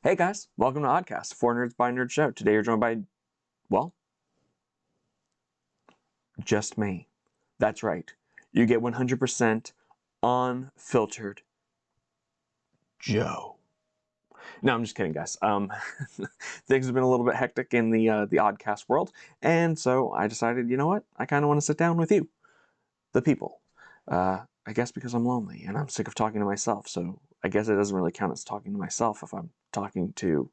Hey guys, welcome to Oddcast, 4 Nerds by Nerd Show. Today you're joined by, well, just me. That's right. You get 100% unfiltered Joe. No, I'm just kidding, guys. Things have been a little bit hectic in the Oddcast world, and so I decided, you know what? I kind of want to sit down with you, the people. I guess because I'm lonely and I'm sick of talking to myself, so I guess it doesn't really count as talking to myself if I'm talking to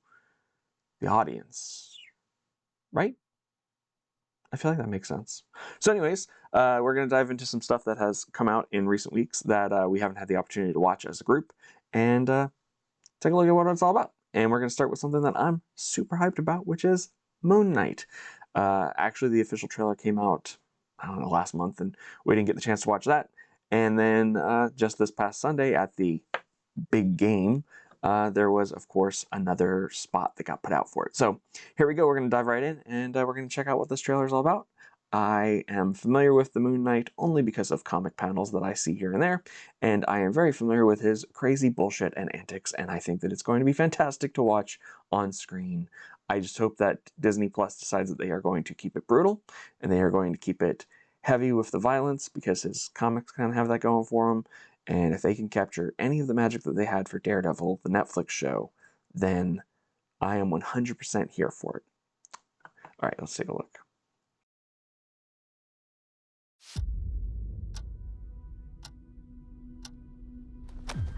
the audience, right? I feel like that makes sense. So anyways, we're going to dive into some stuff that has come out in recent weeks that we haven't had the opportunity to watch as a group, and take a look at what it's all about. And we're going to start with something that I'm super hyped about, which is Moon Knight. Actually, the official trailer came out, I don't know, last month, and we didn't get the chance to watch that. And then just this past Sunday at the big game, there was, of course, another spot that got put out for it. So here we go. We're going to dive right in, and we're going to check out what this trailer is all about. I am familiar with the Moon Knight only because of comic panels that I see here and there, and I am very familiar with his crazy bullshit and antics, and I think that it's going to be fantastic to watch on screen. I just hope that Disney Plus decides that they are going to keep it brutal, and they are going to keep it heavy with the violence, because his comics kind of have that going for him. And if they can capture any of the magic that they had for Daredevil, the Netflix show, then I am 100% here for it. All right, let's take a look.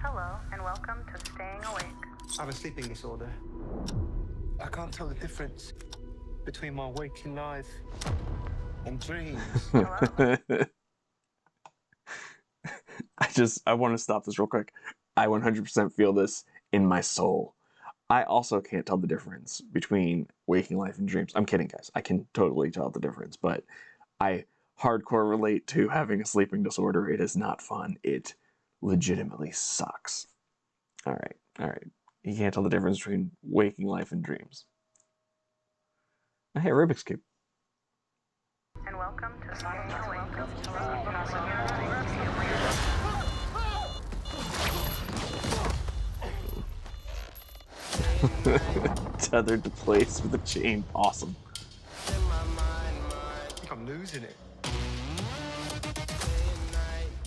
Hello, and welcome to Staying Awake. I have a sleeping disorder. I can't tell the difference between my waking life and dreams. Hello. I want to stop this real quick. I 100% feel this in my soul. I also can't tell the difference between waking life and dreams. I'm kidding, guys. I can totally tell the difference, but I hardcore relate to having a sleeping disorder. It is not fun. It legitimately sucks. All right. You can't tell the difference between waking life and dreams. Hey, Rubik's Cube. And welcome to Staying Awake. Tethered to place with a chain. Awesome. I think I'm losing it.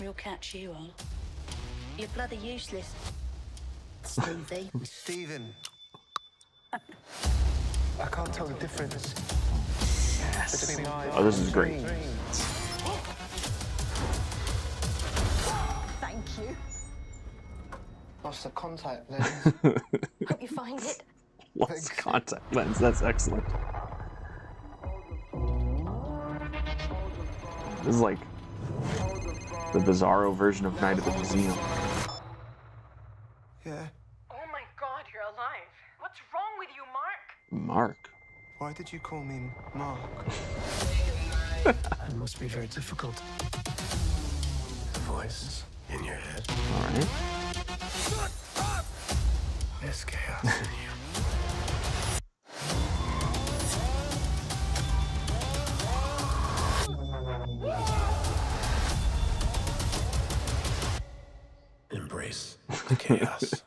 We'll catch you on. You're bloody useless, Stevie. Stephen. I can't tell the difference between life Oh, this is and great. dreams. Thank you. Lost the contact lens. Hope you find it. Lost contact lens. That's excellent. This is like the Bizarro version of Night at the Museum. Yeah. Oh my god, you're alive. What's wrong with you, Mark? Mark. Why did you call me Mark? It must be very difficult. The voice in your head. All right. There's chaos in you. Embrace the chaos.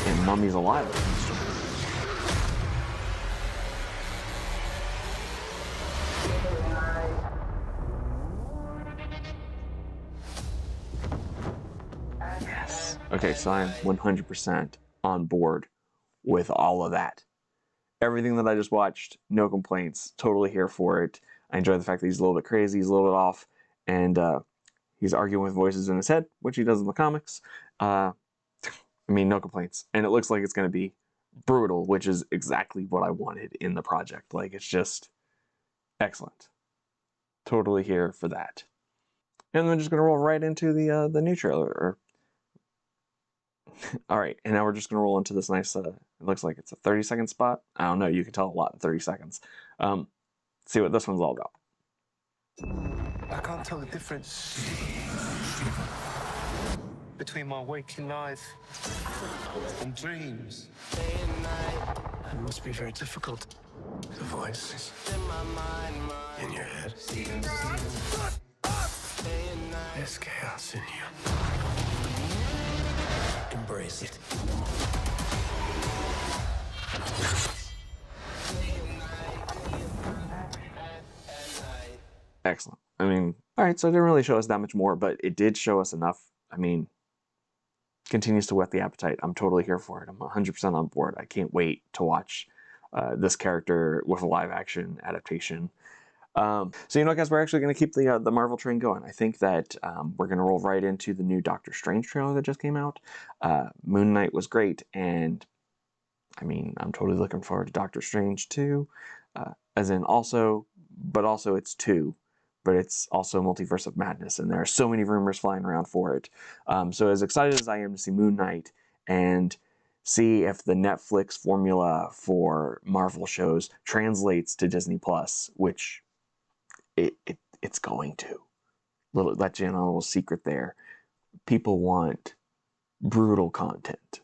And Mummy's alive. Yes. Okay, so I'm 100% on board with all of that. Everything that I just watched, no complaints. Totally here for it. I enjoy the fact that he's a little bit crazy, he's a little bit off, and he's arguing with voices in his head, which he does in the comics. I mean, no complaints. And it looks like it's going to be brutal, which is exactly what I wanted in the project. Like, it's just excellent. Totally here for that. And then just going to roll right into the new trailer. All right, and now we're just going to roll into this nice, it looks like it's a 30-second spot. I don't know, you can tell a lot in 30 seconds. See what this one's all about. I can't tell the difference between my waking life and dreams. It must be very difficult. The voice in your head. There's chaos in you. is it? Excellent. I mean, all right, so it didn't really show us that much more, but it did show us enough. I mean, continues to whet the appetite. I'm totally here for it. I'm 100% on board. I can't wait to watch this character with a live action adaptation. So, you know, guys, we're actually going to keep the Marvel train going. I think that we're going to roll right into the new Doctor Strange trailer that just came out. Moon Knight was great, and I mean, I'm totally looking forward to Doctor Strange 2, as in also, but also it's 2, but it's also Multiverse of Madness, and there are so many rumors flying around for it. So as excited as I am to see Moon Knight and see if the Netflix formula for Marvel shows translates to Disney Plus, which it's going to. Let you know a little secret there. People want brutal content.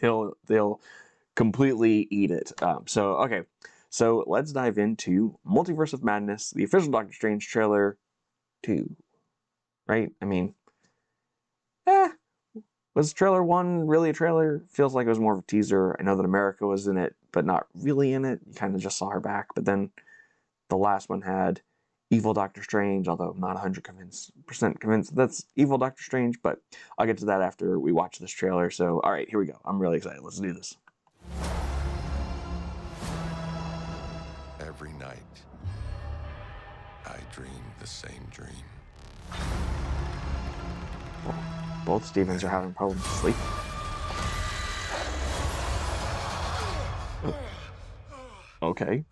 they'll completely eat it. Okay, so let's dive into Multiverse of Madness, the official Doctor Strange trailer 2. Right? I mean, was trailer 1 really a trailer? Feels like it was more of a teaser. I know that America was in it, but not really in it. You kind of just saw her back. But then the last one had evil Doctor Strange, although I'm not 100% convinced that's evil Doctor Strange, but I'll get to that after we watch this trailer. So, all right, here we go. I'm really excited. Let's do this. Every night, I dream the same dream. Both Stevens are having problems sleeping. Okay.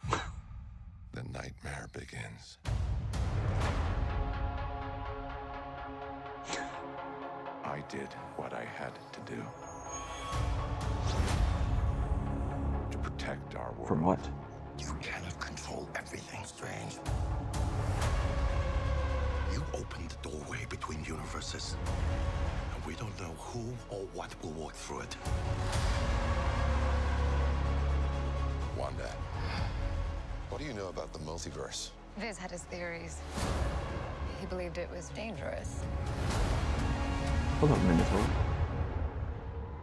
The nightmare begins. I did what I had to do. To protect our world. From what? You cannot control everything, Strange. You opened the doorway between universes, and we don't know who or what will walk through it. Wanda, what do you know about the multiverse? Viz had his theories. He believed it was dangerous. Hold on a minute, hold on.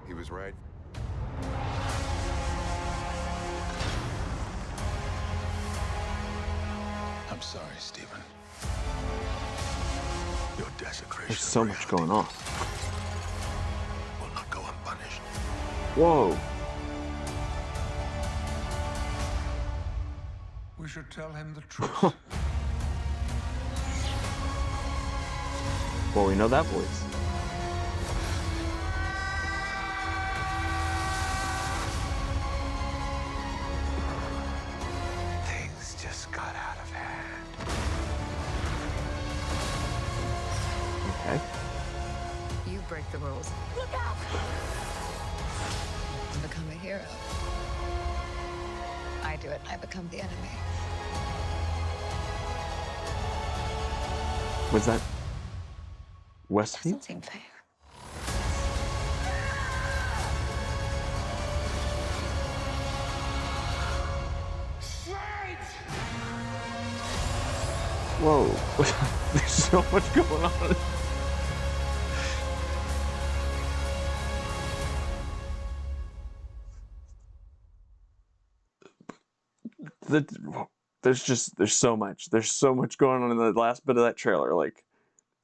He was right. I'm sorry, Stephen. Your desecration There's so of much reality going on. will not go unpunished. Whoa. We should tell him the truth. Well, we know that voice. Things just got out of hand. Okay. You break the rules. Look out! And become a hero. I do it, I become the enemy. Was that Westview? Doesn't seem fair. Whoa. There's so much going on. There's so much. There's so much going on in the last bit of that trailer. Like,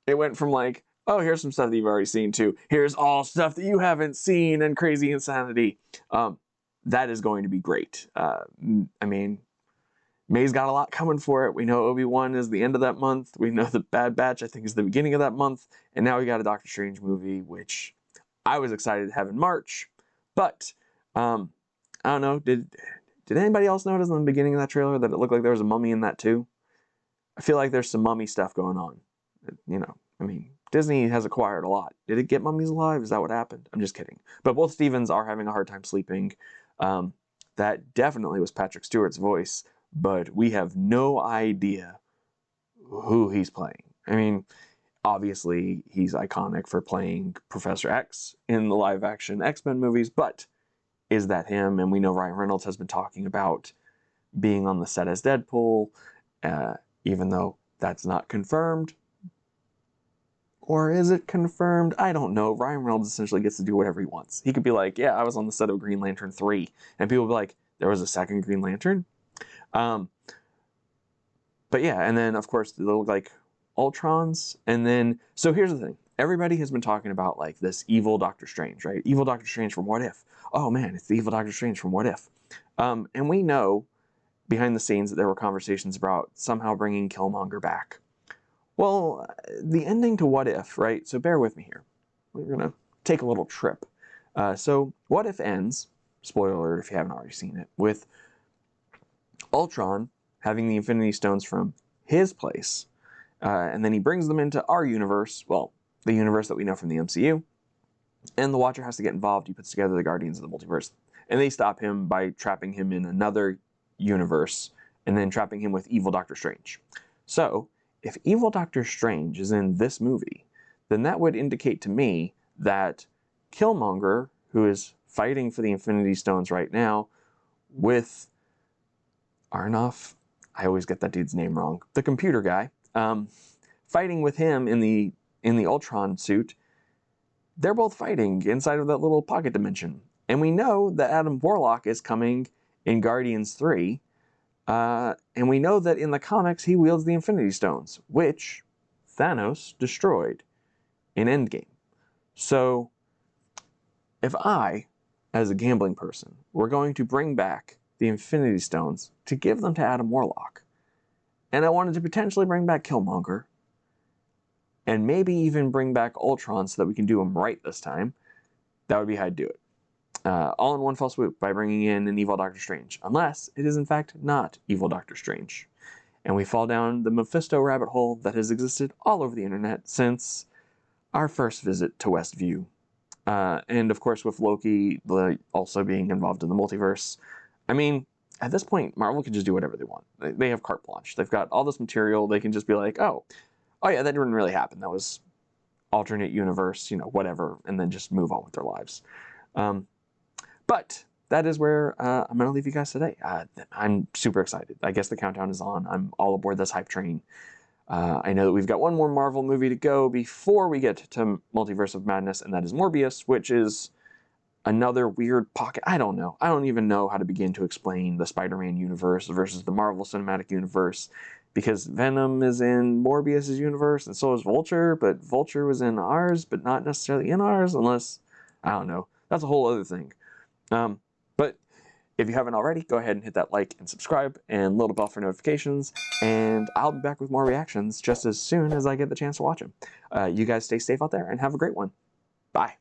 it went from like, oh, here's some stuff that you've already seen, to here's all stuff that you haven't seen and crazy insanity. That is going to be great. I mean, May's got a lot coming for it. We know Obi-Wan is the end of that month. We know the Bad Batch, I think, is the beginning of that month. And now we got a Doctor Strange movie, which I was excited to have in March. But, I don't know, did anybody else notice in the beginning of that trailer that it looked like there was a mummy in that too? I feel like there's some mummy stuff going on. You know, I mean, Disney has acquired a lot. Did it get mummies alive? Is that what happened? I'm just kidding. But both Stevens are having a hard time sleeping. That definitely was Patrick Stewart's voice, but we have no idea who he's playing. I mean, obviously he's iconic for playing Professor X in the live-action X-Men movies, but is that him? And we know Ryan Reynolds has been talking about being on the set as Deadpool, even though that's not confirmed. Or is it confirmed? I don't know. Ryan Reynolds essentially gets to do whatever he wants. He could be like, yeah, I was on the set of Green Lantern 3. And people will be like, there was a second Green Lantern? But yeah, and then, of course, they look like Ultrons. And then, so here's the thing. Everybody has been talking about, like, this evil Doctor Strange, right? Evil Doctor Strange from What If? Oh, man, it's the evil Doctor Strange from What If? And we know, behind the scenes, that there were conversations about somehow bringing Killmonger back. Well, the ending to What If, right? So bear with me here. We're going to take a little trip. So What If ends, spoiler alert if you haven't already seen it, with Ultron having the Infinity Stones from his place, and then he brings them into our universe, well, the universe that we know from the MCU, and the Watcher has to get involved. He puts together the Guardians of the Multiverse, and they stop him by trapping him in another universe, and then trapping him with evil Doctor Strange. So, if evil Doctor Strange is in this movie, then that would indicate to me that Killmonger, who is fighting for the Infinity Stones right now, with Arnoff, I always get that dude's name wrong, the computer guy, fighting with him in the Ultron suit, they're both fighting inside of that little pocket dimension. And we know that Adam Warlock is coming in Guardians 3, and we know that in the comics he wields the Infinity Stones, which Thanos destroyed in Endgame. So, if I, as a gambling person, were going to bring back the Infinity Stones to give them to Adam Warlock, and I wanted to potentially bring back Killmonger, and maybe even bring back Ultron so that we can do him right this time, that would be how I'd do it. All in one fell swoop by bringing in an evil Doctor Strange, unless it is in fact not evil Doctor Strange. And we fall down the Mephisto rabbit hole that has existed all over the internet since our first visit to Westview. And of course with Loki also being involved in the multiverse. I mean, at this point, Marvel can just do whatever they want. They have carte blanche. They've got all this material. They can just be like, oh yeah, that didn't really happen. That was alternate universe, whatever, and then just move on with their lives. But that is where I'm going to leave you guys today. I'm super excited. I guess the countdown is on. I'm all aboard this hype train. I know that we've got one more Marvel movie to go before we get to Multiverse of Madness, and that is Morbius, which is another weird pocket. I don't know. I don't even know how to begin to explain the Spider-Man universe versus the Marvel Cinematic Universe, because Venom is in Morbius's universe, and so is Vulture, but Vulture was in ours, but not necessarily in ours, unless, I don't know. That's a whole other thing. But if you haven't already, go ahead and hit that like and subscribe and little bell for notifications, and I'll be back with more reactions just as soon as I get the chance to watch them. You guys stay safe out there and have a great one. Bye.